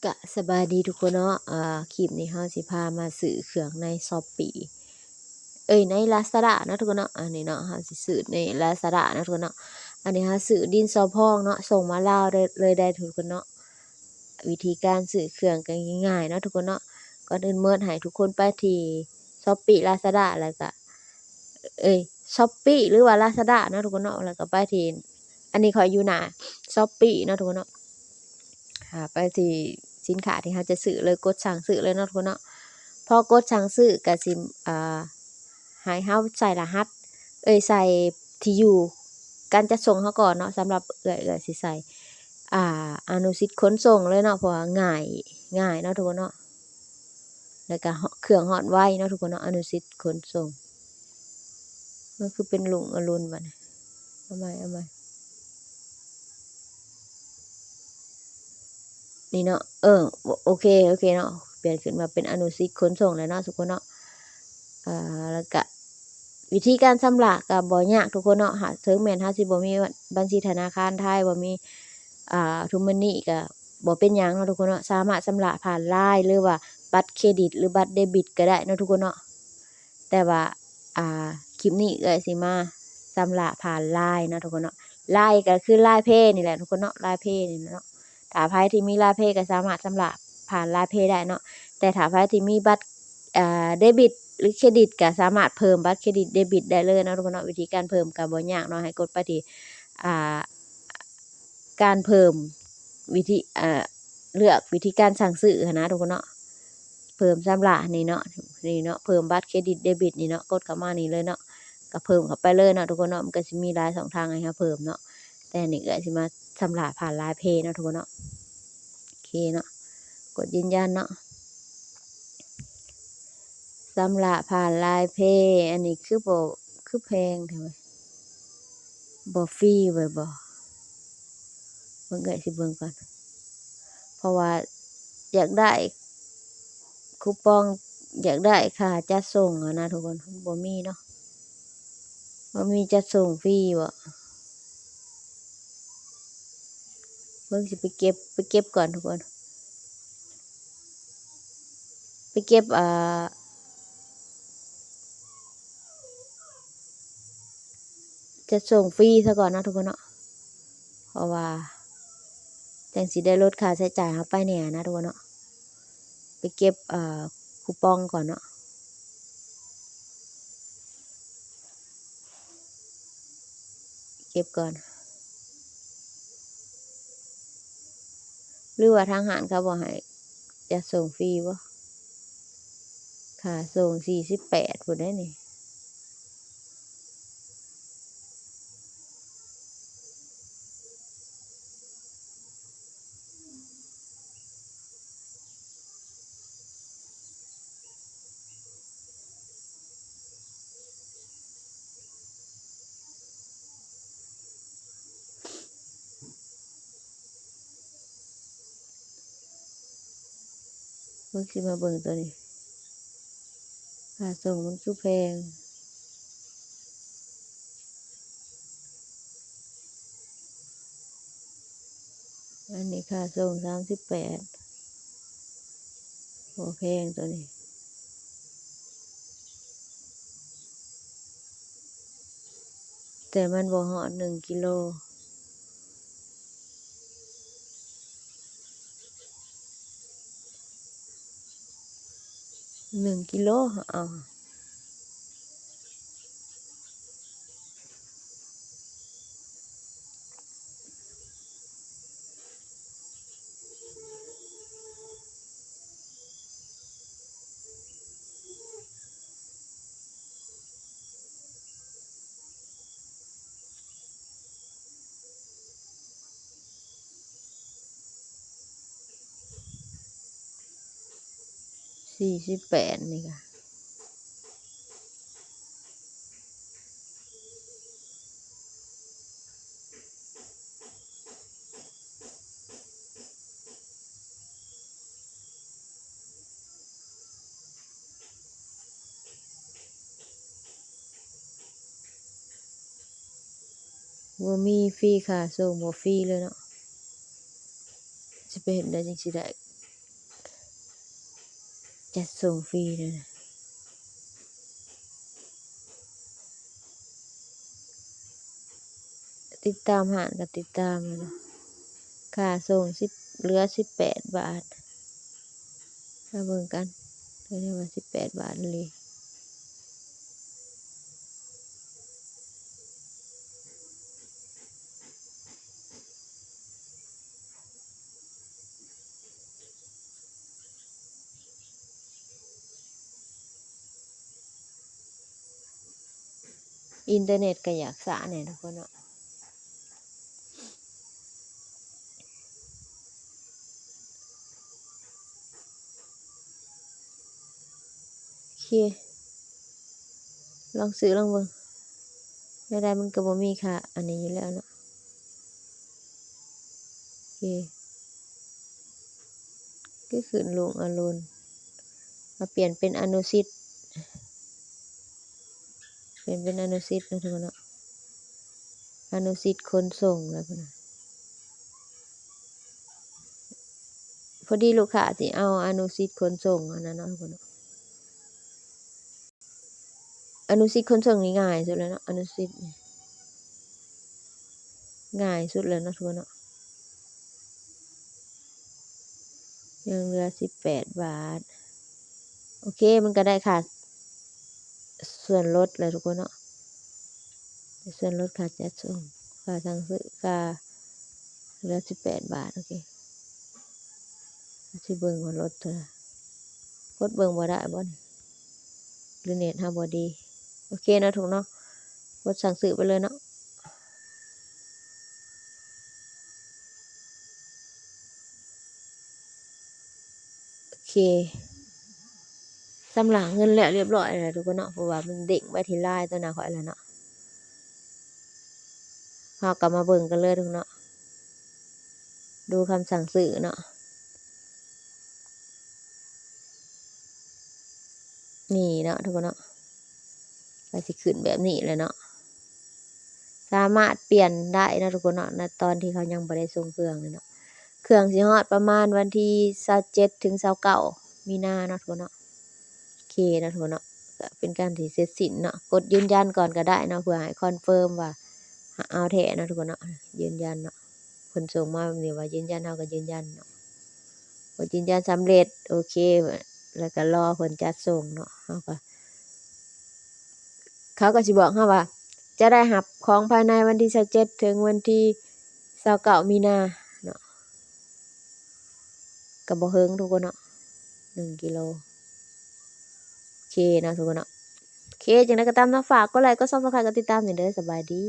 กะสบายดีทุกคนเนาะคลิปนี้เฮาสิพามาซื้อเครื่องใน Shopee ใน Lazada เนาะทุกคนเนาะอันนี้เนาะเฮาสิซื้อใน Lazada เนาะทุกคนเนาะอันนี้เฮาซื้อดินสอพองเนาะส่งมาลาวได้เลยได้ทุกคนเนาะวิธีการซื้อเครื่องก็ง่ายๆเนาะทุกคนเนาะก่อนอื่นเมิดให้ทุกคนไปที่ Shopee Lazada แล้วก็Shopee หรือว่า Lazada เนาะทุกคนเนาะแล้วก็ไปที่อันนี้ข้อยอยู่หน้า Shopee เนาะทุกคนเนาะไปที่สินค้าที่เราจะซื้อเลยกดสั่งซื้อเลยเนาะทุกคนเนาะพอกดสั่งซื้อก็สิให้เราใส่รหัสใส่ที่อยู่การจัดส่งเราก่อนเนาะสำหรับเอื้อยสิใส่อนุสิทธิ์ขนส่งเลยเนาะเพราะว่าง่ายเนาะทุกคนเนาะแล้วก็เครื่องฮอดไวเนาะทุกคนเนาะอนุสิทธิ์ขนส่งมันคือเป็นลุงอรุณบัดนี้เอาใหม่นี่เนาะโอเคเนาะเปลี่ยนขึ้นมาเป็นอนุสิทธิ์ขนส่งแล้วเนาะทุกคนเนาะแล้วก็วิธีการชำระก็บ่ยากทุกคนเนาะถึงแม้นเราสิบ่มีบัญชีธนาคารไทยบ่มีTrueMoney ก็บ่เป็นหยังเนาะทุกคนเนาะสามารถชำระผ่าน LINE หรือว่าบัตรเครดิตหรือบัตรเดบิตก็ได้เนาะทุกคนเนาะแต่ว่าคลิปนี้เอื้อยสิมาชำระผ่าน LINE เนาะทุกคนเนาะ LINE ก็คือ LINE Pay นี่แหละทุกคนเนาะ LINE Pay นี่เนาะถ้าไผที่มี LINE Pay ก็สามารถชำระผ่าน LINE Pay ได้เนาะแต่ถ้าไผที่มีบัตรเดบิตหรือเครดิตก็สามารถเพิ่มบัตรเครดิตเดบิตได้เลยเนาะทุกคนเนาะวิธีการเพิ่มก็บ่ยากเนาะให้กดไปที่อ่าการเพิ่มวิธีเลือกวิธีการสั่งซื้อหั้นนะทุกคนเนาะเพิ่มชำระนี่เนาะเพิ่มบัตรเครดิตเดบิตนี่เนาะกดเข้ามานี่เลยเนาะก็เพิ่มเข้าไปเลยเนาะทุกคนเนาะมันก็สิมีหลายช่องทางให้เราเพิ่มเนาะแต่นี่เอื้อยสิมาชำระผ่าน LINE Pay เนาะทุกคนเนาะโอเคเนาะกดยืนยันเนาะชำระผ่าน LINE Pay อันนี้คือแพงแท้เว้ยบ่ฟรีเว้ยบ่เบิ่งเอื้อยสิเบิ่งก่อนเพราะว่าอยากได้คูปองอยากได้ค่าจัดส่งอะนะทุกคนบ่มีเนาะบ่มีจัดส่งฟรีบ่เบิ่งสิไปเก็บก่อนทุกคนไปเก็บจัดส่งฟรีซะก่อนเนาะทุกคนเนาะเพราะว่าจั่งสิได้ลดค่าใช้จ่ายเราไปแหน่นะทุกคนเนาะไปเก็บคูปองก่อนเนาะเก็บก่อนหรือว่าทางห้านเขาบ่ให้จัดส่งฟรีบ่ค่าส่ง48พู้นเด้นี่เบิ่งสิมาเบิ่งตัวนี้ค่าส่งมันคือแพงอันนี้ค่าส่ง38บ่แพงตัวนี้แต่มันบ่ฮอด1กิโล1กิโลอ้าว48นี่ค่ะบ่มีฟรีค่าส่งบ่ฟรีเลยเนาะสิไปเฮ็ดได้จั่งสิได้ จัดส่งฟรีเลยนะติดตามหารก็ติดตามเลยนะค่าส่งเหลือ18 บาทมาเบิ่งกันก็เรียกว่า18 บาทเลยอินเทอร์เน็ตก็อยากสะเนี่ยทุกคนเนาะโอเคลองซื้อลองเบิ่งไม่ได้มันก็บ่มีค่ะอันนี้อยู่แล้วเนาะโอเคก็ขึ้นลงอรุณมาเปลี่ยนเป็นอนุสิทธิ์เปลี่ยนเป็นอนุสิทธิ์นะทุกคนเนาะอนุสิทธิ์ขนส่งแล้วพุ่นน่ะพอดีลูกค้าสิเอาอนุสิทธิ์ขนส่งอันนั้นเนาะทุกคนเนาะอนุสิทธิ์ขนส่งนี่ง่ายสุดแล้วเนาะอนุสิทธิ์นี่ง่ายสุดแล้วเนาะทุกคนเนาะยังเหลือ18 บาทโอเคมันก็ได้ค่ะส่วนลดเลยทุกคนเนาะส่วนลดค่าจัดส่งค่าสั่งซื้อค่าเหลือ18 บาทโอเคสิเบิ่งว่าลดเท่าไหร่กดเบิ่งบ่ได้บ่นี่หรือเน็ตเฮาบ่ดีโอเคเนาะทุกเนาะกดสั่งซื้อไปเลยเนาะโอเคสำหรับเงินแล้วเรียบร้อยแล้วทุกคนเนาะเพราะว่ามันเด้งไปที่ไลน์ตัวหน้าข้อยแล้วเนาะเฮาก็มาเบิ่งกันเลยทุกเนาะดูคำสั่งซื้อเนาะนี่เนาะทุกคนเนาะก็สิขึ้นแบบนี้เลยเนาะสามารถเปลี่ยนได้นะทุกคนเนาะณตอนที่เขายังบ่ได้ส่งเครื่องเนาะเครื่องสิฮอดประมาณวันที่27ถึง29มีนาเนาะทุกคนเนาะโอเคนะทุกคนเนาะก็เป็นการที่เสร็จสิ้นเนาะกดยืนยันก่อนก็ได้เนาะเพื่อให้คอนเฟิร์มว่าเอาแท้นะทุกคนเนาะยืนยันเนาะเพิ่นส่งมาแบบนี้ว่ายืนยันเฮาก็ยืนยันเนาะกดยืนยันสำเร็จโอเคแล้วก็รอเพิ่นจัดส่งเนาะเฮาก็เขาก็สิบอกเฮาว่าจะได้รับของภายในวันที่27ถึงวันที่29มีนาเนาะก็บ่เฮิงทุกคนเนาะ1 กิโลโอเคเนาะทุกคนเนาะโอเคจังได๋ก็ตามเนาะฝากกดไลค์กด Subscribe กดติดตามให้เด้อสบายดี